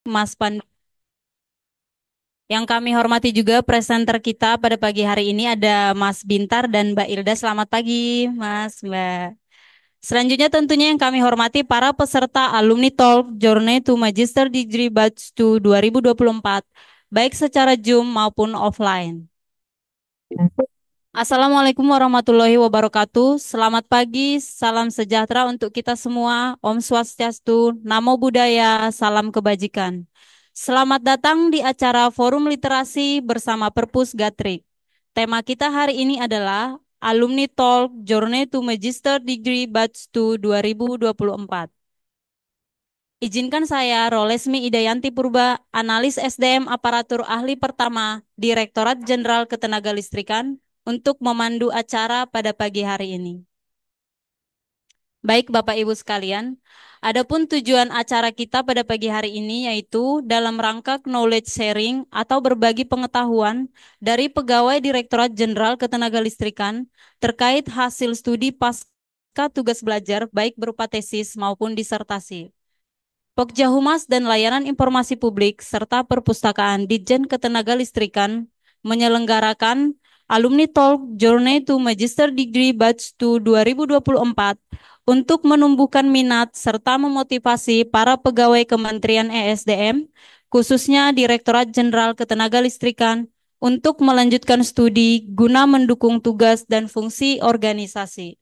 Mas Pandu. Yang kami hormati juga presenter kita pada pagi hari ini ada Mas Bintar dan Mbak Ilda. Selamat pagi, Mas, Mbak. Selanjutnya tentunya yang kami hormati para peserta Alumni Talk Journey to Magister Degree Batch 2 2024, baik secara Zoom maupun offline. Assalamualaikum warahmatullahi wabarakatuh. Selamat pagi, salam sejahtera untuk kita semua. Om Swastiastu, Namo Buddhaya, salam kebajikan. Selamat datang di acara Forum Literasi bersama Perpus Gatrik. Tema kita hari ini adalah Alumni Talk Journey to Magister Degree Batch 2 2024. Izinkan saya, Rolesmi Idayanti Purba, Analis SDM Aparatur Ahli Pertama, Direktorat Jenderal Ketenagalistrikan, untuk memandu acara pada pagi hari ini. Baik Bapak Ibu sekalian, adapun tujuan acara kita pada pagi hari ini yaitu dalam rangka knowledge sharing atau berbagi pengetahuan dari pegawai Direktorat Jenderal Ketenagalistrikan terkait hasil studi pasca tugas belajar baik berupa tesis maupun disertasi. Pokja Humas dan Layanan Informasi Publik serta Perpustakaan Ditjen Ketenagalistrikan menyelenggarakan Alumni Talk Journey to Magister Degree Batch 2 2024 untuk menumbuhkan minat serta memotivasi para pegawai Kementerian ESDM, khususnya Direktorat Jenderal Ketenagalistrikan, untuk melanjutkan studi guna mendukung tugas dan fungsi organisasi.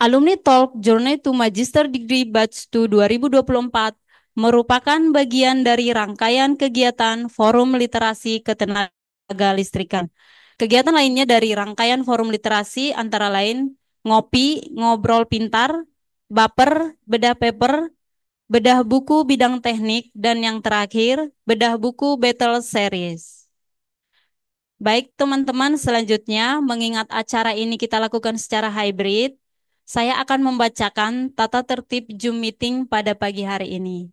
Alumni Talk Journey to Magister Degree Batch 2 2024 merupakan bagian dari rangkaian kegiatan Forum Literasi Ketenagalistrikan. Kegiatan lainnya dari rangkaian Forum Literasi antara lain ngopi, ngobrol pintar, baper, bedah paper, bedah buku bidang teknik, dan yang terakhir, bedah buku battle series. Baik teman-teman, selanjutnya mengingat acara ini kita lakukan secara hybrid, saya akan membacakan tata tertib Zoom meeting pada pagi hari ini.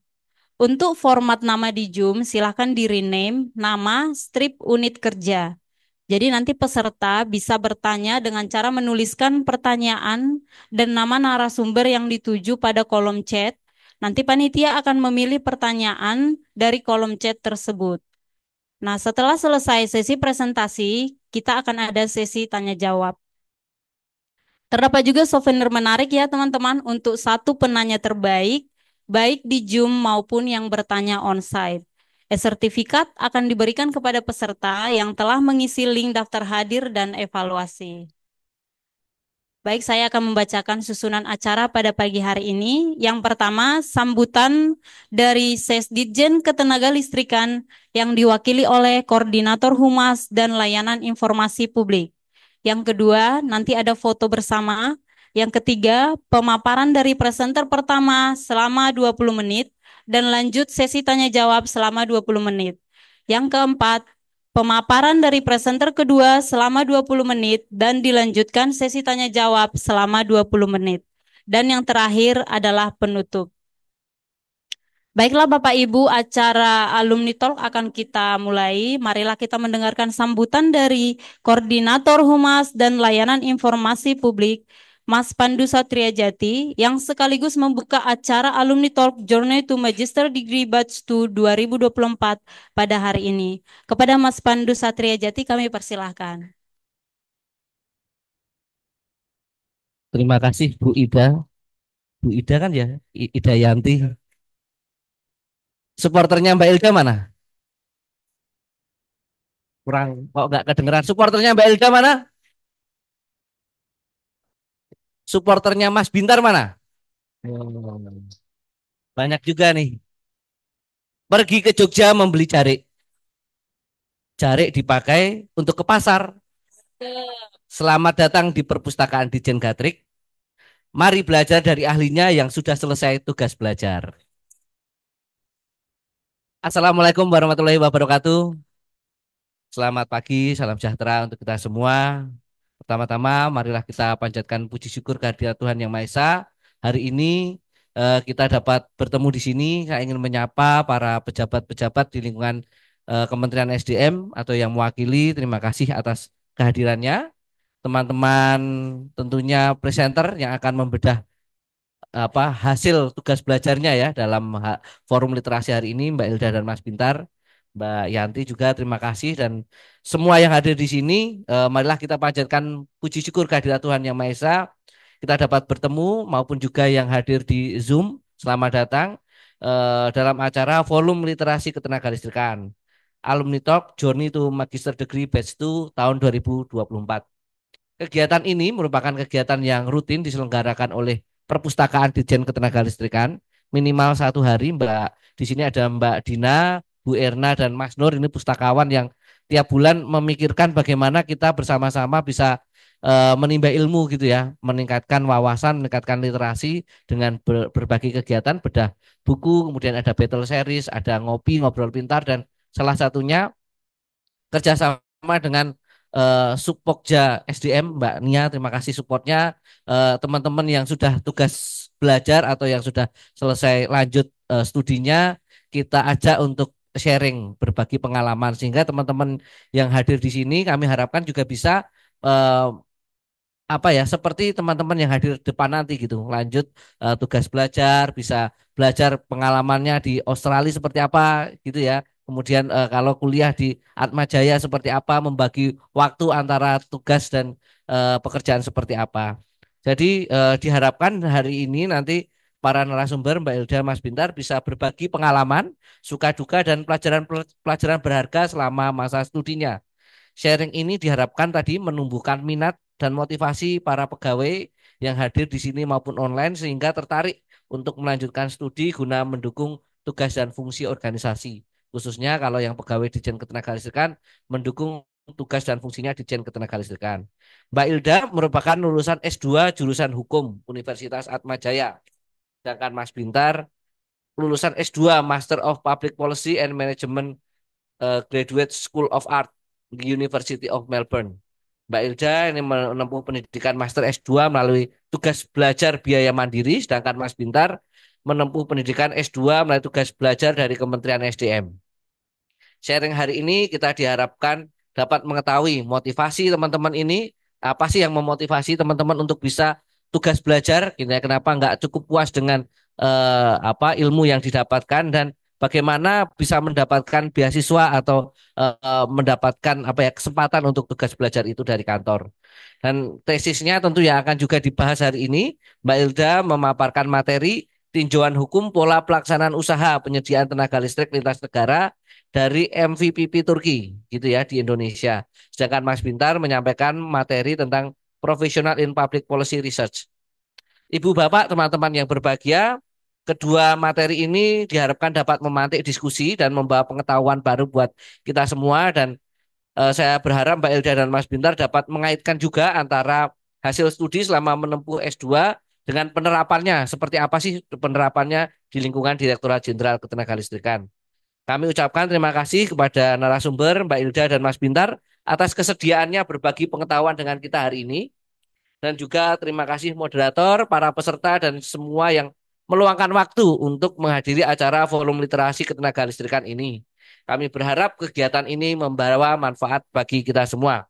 Untuk format nama di Zoom, silahkan di-rename nama strip unit kerja. Jadi nanti peserta bisa bertanya dengan cara menuliskan pertanyaan dan nama narasumber yang dituju pada kolom chat. Nanti panitia akan memilih pertanyaan dari kolom chat tersebut. Nah, setelah selesai sesi presentasi, kita akan ada sesi tanya jawab. Terdapat juga souvenir menarik ya teman-teman untuk satu penanya terbaik, baik di Zoom maupun yang bertanya onsite. Sertifikat akan diberikan kepada peserta yang telah mengisi link daftar hadir dan evaluasi. Baik, saya akan membacakan susunan acara pada pagi hari ini. Yang pertama, sambutan dari Sesditjen Ketenagalistrikan yang diwakili oleh Koordinator Humas dan Layanan Informasi Publik. Yang kedua, nanti ada foto bersama. Yang ketiga, pemaparan dari presenter pertama selama 20 menit dan lanjut sesi tanya jawab selama 20 menit. Yang keempat, pemaparan dari presenter kedua selama 20 menit dan dilanjutkan sesi tanya jawab selama 20 menit. Dan yang terakhir adalah penutup. Baiklah Bapak Ibu, acara Alumni Talk akan kita mulai. Marilah kita mendengarkan sambutan dari Koordinator Humas dan Layanan Informasi Publik, Mas Pandu Satriajati, yang sekaligus membuka acara Alumni Talk Journey to Magister Degree Batch 2 2024 pada hari ini. Kepada Mas Pandu Satriajati kami persilahkan. Terima kasih Bu Ida. Bu Ida kan ya, Ida Yanti. Supporternya Mbak Ilda mana? Kurang, kok nggak kedengeran. Supporternya Mbak Ilda mana? Supporternya Mas Bintar mana? Hmm, banyak juga nih. Pergi ke Jogja membeli jarik. Jarik dipakai untuk ke pasar. Selamat datang di Perpustakaan Ditjen Gatrik. Mari belajar dari ahlinya yang sudah selesai tugas belajar. Assalamualaikum warahmatullahi wabarakatuh. Selamat pagi, salam sejahtera untuk kita semua. Pertama-tama, marilah kita panjatkan puji syukur kehadirat Tuhan Yang Maha Esa. Hari ini kita dapat bertemu di sini. Saya ingin menyapa para pejabat-pejabat di lingkungan Kementerian SDM atau yang mewakili. Terima kasih atas kehadirannya. Teman-teman tentunya presenter yang akan membedah apa hasil tugas belajarnya ya dalam forum literasi hari ini Mbak Ilda dan Mas Bintar. Mbak Yanti juga terima kasih dan semua yang hadir di sini, marilah kita panjatkan puji syukur kehadirat Tuhan Yang Maha Esa. Kita dapat bertemu maupun juga yang hadir di Zoom. Selamat datang dalam acara Forum Literasi Ketenagalistrikan. Alumni Talk Journey to Magister Degree Batch 2 tahun 2024. Kegiatan ini merupakan kegiatan yang rutin diselenggarakan oleh Perpustakaan Ditjen Ketenagalistrikan minimal 1 hari. Mbak, di sini ada Mbak Dina, Bu Erna dan Mas Nur, ini pustakawan yang tiap bulan memikirkan bagaimana kita bersama-sama bisa menimba ilmu gitu ya, meningkatkan wawasan, meningkatkan literasi dengan berbagi kegiatan, bedah buku, kemudian ada battle series, ada ngopi, ngobrol pintar dan salah satunya kerjasama dengan Supokja SDM Mbak Nia, terima kasih supportnya. Teman-teman yang sudah tugas belajar atau yang sudah selesai lanjut studinya, kita ajak untuk sharing, berbagi pengalaman sehingga teman-teman yang hadir di sini kami harapkan juga bisa eh, apa ya seperti teman-teman yang hadir depan nanti gitu lanjut tugas belajar bisa belajar pengalamannya di Australia seperti apa gitu ya kemudian kalau kuliah di Atma Jaya seperti apa membagi waktu antara tugas dan pekerjaan seperti apa jadi diharapkan hari ini nanti para narasumber Mbak Ilda Mas Bintar bisa berbagi pengalaman suka duka dan pelajaran berharga selama masa studinya. Sharing ini diharapkan tadi menumbuhkan minat dan motivasi para pegawai yang hadir di sini maupun online sehingga tertarik untuk melanjutkan studi guna mendukung tugas dan fungsi organisasi. Khususnya kalau yang pegawai Ditjen Ketenagalistrikan mendukung tugas dan fungsinya Ditjen Ketenagalistrikan. Mbak Ilda merupakan lulusan S2 jurusan Hukum Universitas Atma Jaya. Sedangkan Mas Bintar lulusan S2 Master of Public Policy and Management Graduate School of Art di University of Melbourne. Mbak Ilda ini menempuh pendidikan Master S2 melalui tugas belajar biaya mandiri, sedangkan Mas Bintar menempuh pendidikan S2 melalui tugas belajar dari Kementerian SDM. Sharing hari ini kita diharapkan dapat mengetahui motivasi teman-teman ini, apa sih yang memotivasi teman-teman untuk bisa tugas belajar, gitu ya, kenapa nggak cukup puas dengan apa ilmu yang didapatkan dan bagaimana bisa mendapatkan beasiswa atau mendapatkan apa ya kesempatan untuk tugas belajar itu dari kantor. Dan tesisnya tentu yang akan juga dibahas hari ini, Mbak Ilda memaparkan materi tinjauan hukum pola pelaksanaan usaha penyediaan tenaga listrik lintas negara dari MVPP Turki gitu ya di Indonesia. Sedangkan Mas Bintar menyampaikan materi tentang Professional in Public Policy Research. Ibu Bapak, teman-teman yang berbahagia, kedua materi ini diharapkan dapat memantik diskusi dan membawa pengetahuan baru buat kita semua dan saya berharap Mbak Elda dan Mas Bintar dapat mengaitkan juga antara hasil studi selama menempuh S2 dengan penerapannya. Seperti apa sih penerapannya di lingkungan Direktorat Jenderal Ketenagalistrikan. Kami ucapkan terima kasih kepada narasumber Mbak Ilda dan Mas Bintar atas kesediaannya berbagi pengetahuan dengan kita hari ini. Dan juga terima kasih moderator, para peserta, dan semua yang meluangkan waktu untuk menghadiri acara Forum Literasi Ketenagalistrikan ini. Kami berharap kegiatan ini membawa manfaat bagi kita semua.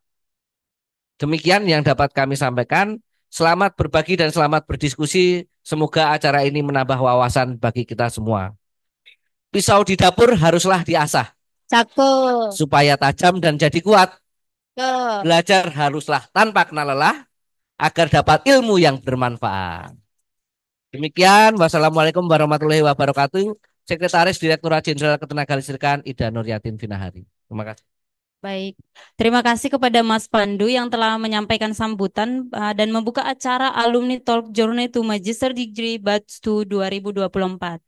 Demikian yang dapat kami sampaikan. Selamat berbagi dan selamat berdiskusi. Semoga acara ini menambah wawasan bagi kita semua. Pisau di dapur haruslah diasah Cakep. supaya tajam dan jadi kuat. Cakep. Belajar haruslah tanpa kenal lelah agar dapat ilmu yang bermanfaat. Demikian, wassalamualaikum warahmatullahi wabarakatuh. Sekretaris Direktorat Jenderal Ketenagalistrikan Ida Nuryatin Vinahari. Terima kasih. Baik, terima kasih kepada Mas Pandu yang telah menyampaikan sambutan dan membuka acara Alumni Talk Journey to Magister Degree Batch 2 2024.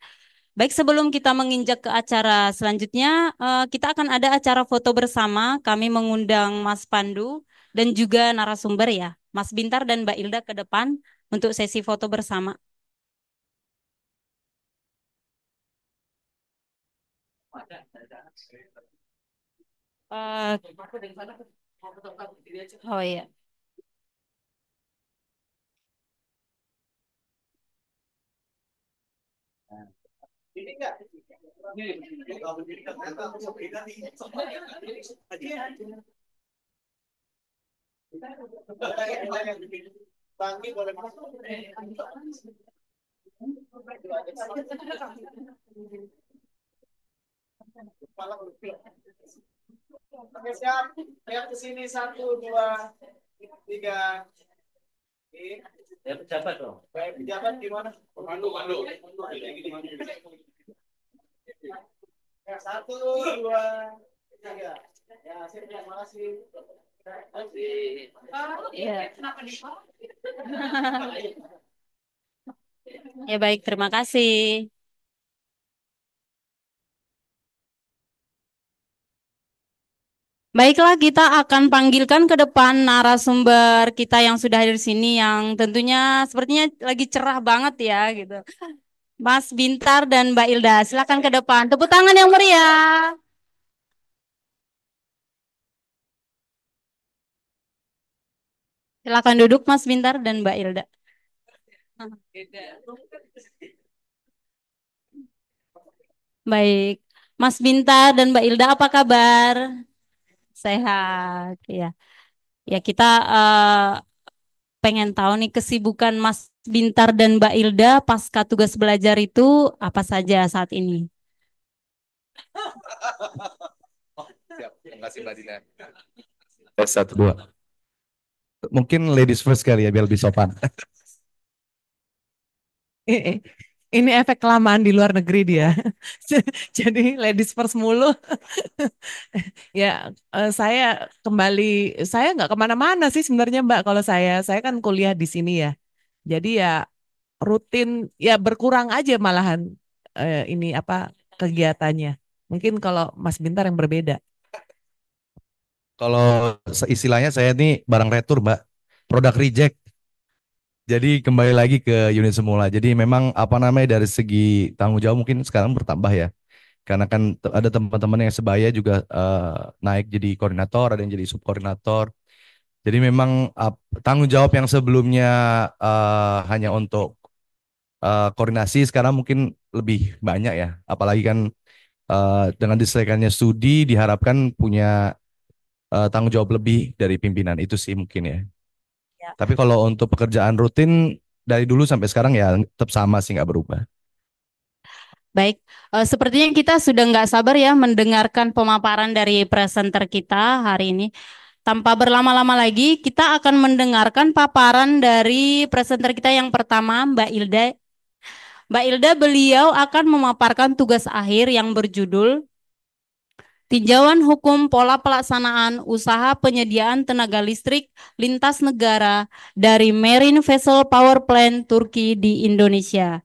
Baik, sebelum kita menginjak ke acara selanjutnya, kita akan ada acara foto bersama. Kami mengundang Mas Pandu dan juga narasumber ya, Mas Bintar dan Mbak Ilda ke depan untuk sesi foto bersama. Eh, oh iya. Oke, siap. Lihat ke sini, satu, dua, tiga. Ya pejabat dong. Kayak pejabat gimana? Mandu, mandu. Ya, satu, dua, tiga. Ya, sip, terima kasih. Iya. Ya baik, terima kasih. Baiklah, kita akan panggilkan ke depan narasumber kita yang sudah hadir di sini yang tentunya sepertinya lagi cerah banget ya gitu. Mas Bintar dan Mbak Ilda, silakan ke depan. Tepuk tangan yang meriah. Silakan duduk Mas Bintar dan Mbak Ilda. Baik, Mas Bintar dan Mbak Ilda, apa kabar? Sehat, ya. Ya kita pengen tahu nih kesibukan Mas Bintar dan Mbak Ilda pasca tugas belajar itu apa saja saat ini? Siap, terima kasih Mbak Dina. Satu, dua. Mungkin ladies first kali ya, biar lebih sopan. Ini efek kelamaan di luar negeri dia. Jadi ladies first mulu. Ya, saya kembali, saya nggak kemana-mana sih sebenarnya Mbak. Kalau saya kan kuliah di sini ya. Jadi ya rutin, ya berkurang aja malahan ini apa kegiatannya. Mungkin kalau Mas Bintar yang berbeda. Kalau istilahnya saya ini barang retur Mbak, produk reject. Jadi kembali lagi ke unit semula. Jadi memang apa namanya dari segi tanggung jawab mungkin sekarang bertambah ya. Karena kan ada teman-teman yang sebaya juga naik jadi koordinator, ada yang jadi subkoordinator. Jadi memang tanggung jawab yang sebelumnya hanya untuk koordinasi sekarang mungkin lebih banyak ya. Apalagi kan dengan diselesaikannya studi diharapkan punya tanggung jawab lebih dari pimpinan itu sih mungkin ya. Ya. Tapi kalau untuk pekerjaan rutin dari dulu sampai sekarang ya tetap sama sih nggak berubah. Baik, sepertinya kita sudah nggak sabar ya mendengarkan pemaparan dari presenter kita hari ini. Tanpa berlama-lama lagi, kita akan mendengarkan paparan dari presenter kita yang pertama, Mbak Ilda. Mbak Ilda, beliau akan memaparkan tugas akhir yang berjudul Tinjauan Hukum Pola Pelaksanaan Usaha Penyediaan Tenaga Listrik Lintas Negara dari Marine Vessel Power Plant Turki di Indonesia.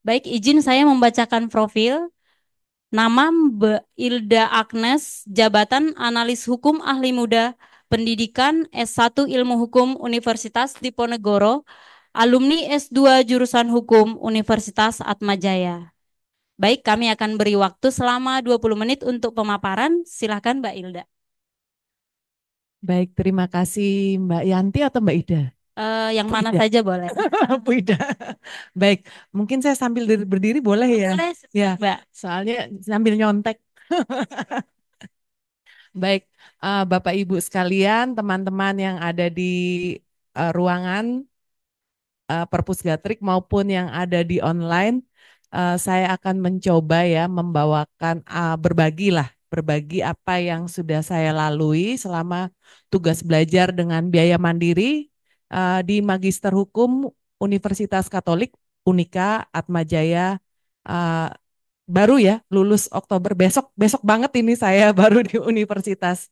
Baik, izin saya membacakan profil. Nama Mbak Ilda Agnes, Jabatan Analis Hukum Ahli Muda, Pendidikan S1 Ilmu Hukum Universitas Diponegoro, alumni S2 Jurusan Hukum Universitas Atmajaya. Baik, kami akan beri waktu selama 20 menit untuk pemaparan. Silakan Mbak Ilda. Baik, terima kasih Mbak Yanti atau Mbak Ida? Yang Bu mana Ida. saja boleh. Bu Ida. Baik, mungkin saya sambil berdiri boleh ya? Boleh, Ya, Mbak. soalnya sambil nyontek. Baik, Bapak Ibu sekalian, teman-teman yang ada di ruangan Perpus Gatrik maupun yang ada di online, saya akan mencoba ya membawakan berbagi apa yang sudah saya lalui selama tugas belajar dengan biaya mandiri di Magister Hukum Universitas Katolik Unika Atmajaya, uh, baru ya lulus Oktober, besok banget ini saya baru di universitas,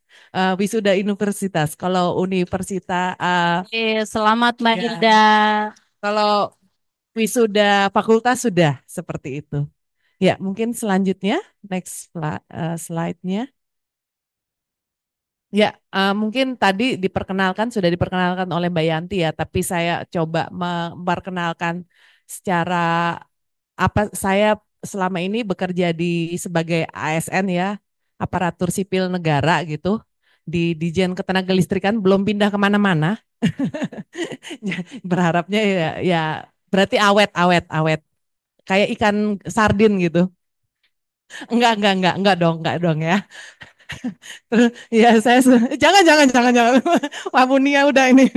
wisuda universitas. Kalau universitas Oke, selamat Mbak ya, Ilda. kalau wisuda fakultas sudah seperti itu. Ya, mungkin selanjutnya next slide-nya. Ya, mungkin tadi sudah diperkenalkan oleh Mbak Yanti ya, tapi saya coba memperkenalkan secara apa saya selama ini bekerja sebagai ASN ya, aparatur sipil negara gitu, di Dijen Ketenagalistrikan, belum pindah kemana-mana. Berharapnya ya berarti awet, kayak ikan sardin gitu. Enggak dong ya. Terus ya jangan. Wah Munia udah ini.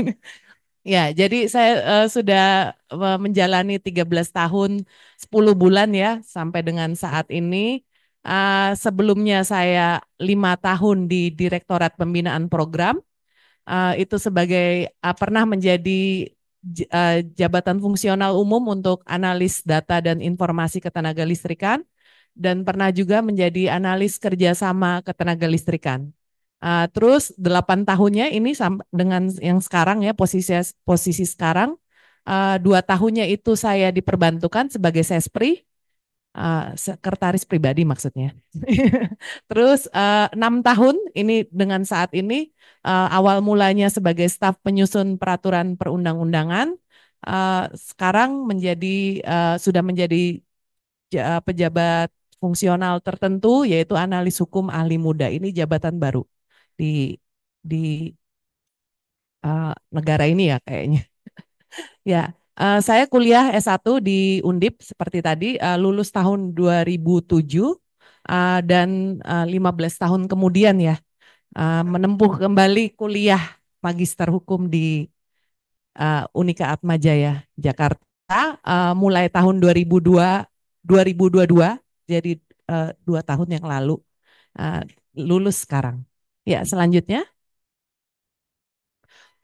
Ya, jadi saya sudah menjalani 13 tahun 10 bulan ya sampai dengan saat ini. Sebelumnya saya 5 tahun di Direktorat Pembinaan Program, itu sebagai pernah menjadi jabatan fungsional umum untuk analis data dan informasi ketenagalistrikan dan pernah juga menjadi analis kerjasama ketenagalistrikan. Terus 8 tahunnya ini dengan yang sekarang ya posisi sekarang 2 tahunnya itu saya diperbantukan sebagai sespri, sekretaris pribadi maksudnya. Terus 6 tahun ini dengan saat ini awal mulanya sebagai staf penyusun peraturan perundang-undangan, sekarang sudah menjadi pejabat fungsional tertentu yaitu analis hukum ahli muda. Ini jabatan baru di di negara ini ya kayaknya. Ya, saya kuliah S1 di Undip seperti tadi, lulus tahun 2007 dan 15 tahun kemudian ya menempuh kembali kuliah Magister Hukum di Unika Atmajaya Jakarta mulai tahun 2022, jadi 2 tahun yang lalu lulus sekarang. Ya, selanjutnya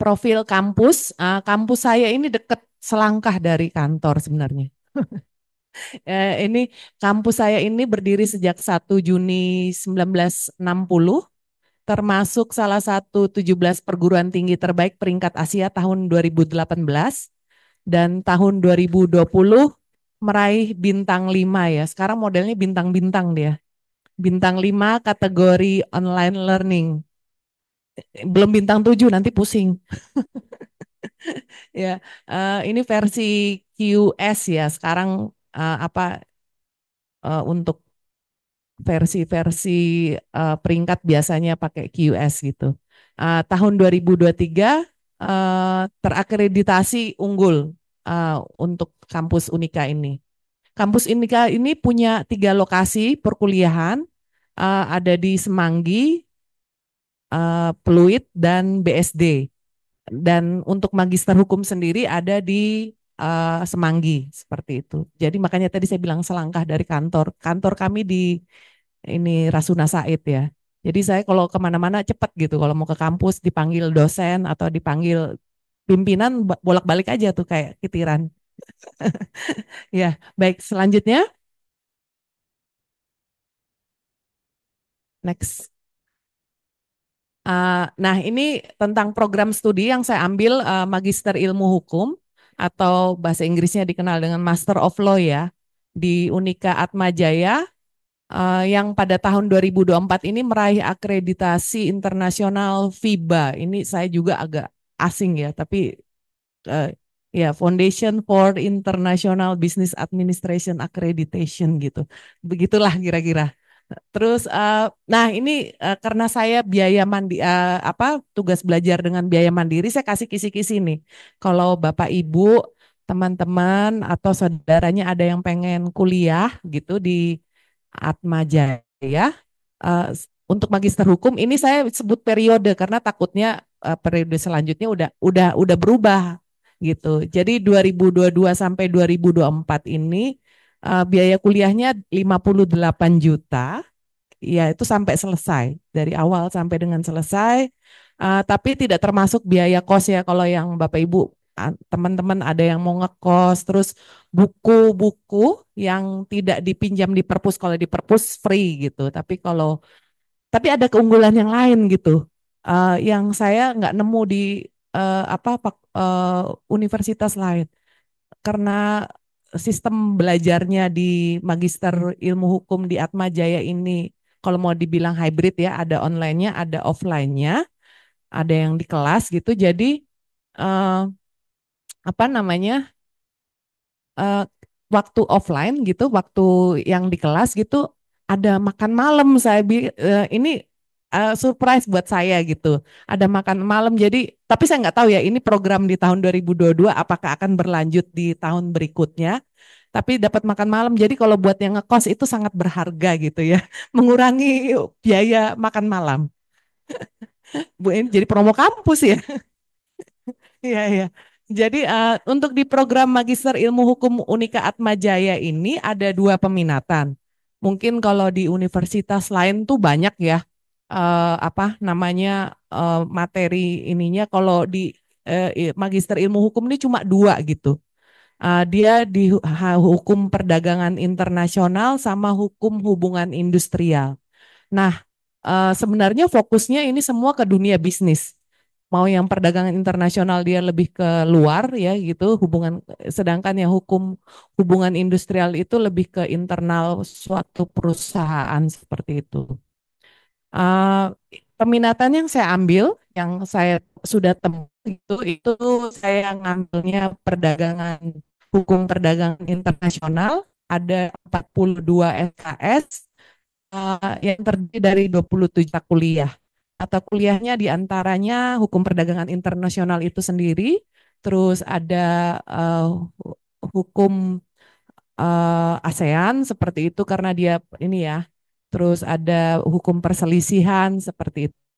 profil kampus. Kampus saya ini dekat selangkah dari kantor sebenarnya. Ini kampus saya ini berdiri sejak 1 Juni 1960, termasuk salah satu 17 perguruan tinggi terbaik peringkat Asia tahun 2018 dan tahun 2020 meraih bintang 5 ya. Sekarang modelnya bintang-bintang dia. Bintang 5 kategori online learning. Belum bintang 7 nanti pusing. Ya, ini versi QS ya. Sekarang untuk versi-versi peringkat biasanya pakai QS gitu. Tahun 2023 terakreditasi unggul untuk kampus Unika ini. Kampus Unika ini punya 3 lokasi perkuliahan, ada di Semanggi, Pluit, dan BSD. Dan untuk magister hukum sendiri ada di Semanggi seperti itu. Jadi makanya tadi saya bilang selangkah dari kantor. Kantor kami di ini Rasuna Said ya. Jadi saya kalau kemana-mana cepat gitu. Kalau mau ke kampus dipanggil dosen atau dipanggil pimpinan bolak-balik aja tuh kayak kitiran. Ya, baik selanjutnya. Next. Nah, ini tentang program studi yang saya ambil Magister Ilmu Hukum atau bahasa Inggrisnya dikenal dengan Master of Law ya di Unika Atmajaya yang pada tahun 2024 ini meraih akreditasi internasional FIBA. Ini saya juga agak asing ya, tapi ya Foundation for International Business Administration Accreditation gitu. Begitulah kira-kira. Terus, nah ini karena saya tugas belajar dengan biaya mandiri, saya kasih kisi-kisi nih. Kalau Bapak Ibu, teman-teman atau saudaranya ada yang pengen kuliah gitu di Atmajaya, untuk magister hukum ini saya sebut periode karena takutnya periode selanjutnya udah berubah gitu. Jadi 2022 sampai 2024 ini biaya kuliahnya 58 juta, ya itu sampai selesai, dari awal sampai dengan selesai, tapi tidak termasuk biaya kos ya kalau yang Bapak Ibu, teman-teman ada yang mau ngekos, terus buku-buku yang tidak dipinjam di perpus, kalau di perpus free gitu, tapi ada keunggulan yang lain gitu, yang saya nggak nemu di universitas lain karena sistem belajarnya di Magister Ilmu Hukum di Atmajaya ini kalau mau dibilang hybrid ya, ada online-nya, ada offline-nya, ada yang di kelas gitu. Jadi eh, eh, waktu offline gitu, waktu yang di kelas gitu ada makan malam. Ini surprise buat saya gitu. Ada makan malam. Jadi, tapi saya nggak tahu ya ini program di tahun 2022 apakah akan berlanjut di tahun berikutnya. Tapi dapat makan malam. Jadi kalau buat yang ngekos itu sangat berharga gitu ya, mengurangi biaya makan malam. Bu, ini jadi promo kampus ya. Iya, iya. Jadi untuk di program Magister Ilmu Hukum Unika Atmajaya ini ada 2 peminatan. Mungkin kalau di universitas lain tuh banyak ya apa namanya materi ininya. Kalau di Magister Ilmu Hukum ini cuma 2 gitu. Dia di hukum perdagangan internasional sama hukum hubungan industrial. Nah, sebenarnya fokusnya ini semua ke dunia bisnis. Mau yang perdagangan internasional dia lebih ke luar ya gitu, sedangkan yang hukum hubungan industrial itu lebih ke internal suatu perusahaan seperti itu. Uh, Peminatan yang saya ambil, yang saya sudah temui itu saya ngambilnya hukum perdagangan internasional, ada 42 SKS yang terdiri dari 27 mata kuliah. Mata kuliahnya diantaranya hukum perdagangan internasional itu sendiri, terus ada hukum ASEAN seperti itu karena dia ini ya, terus ada hukum perselisihan seperti itu.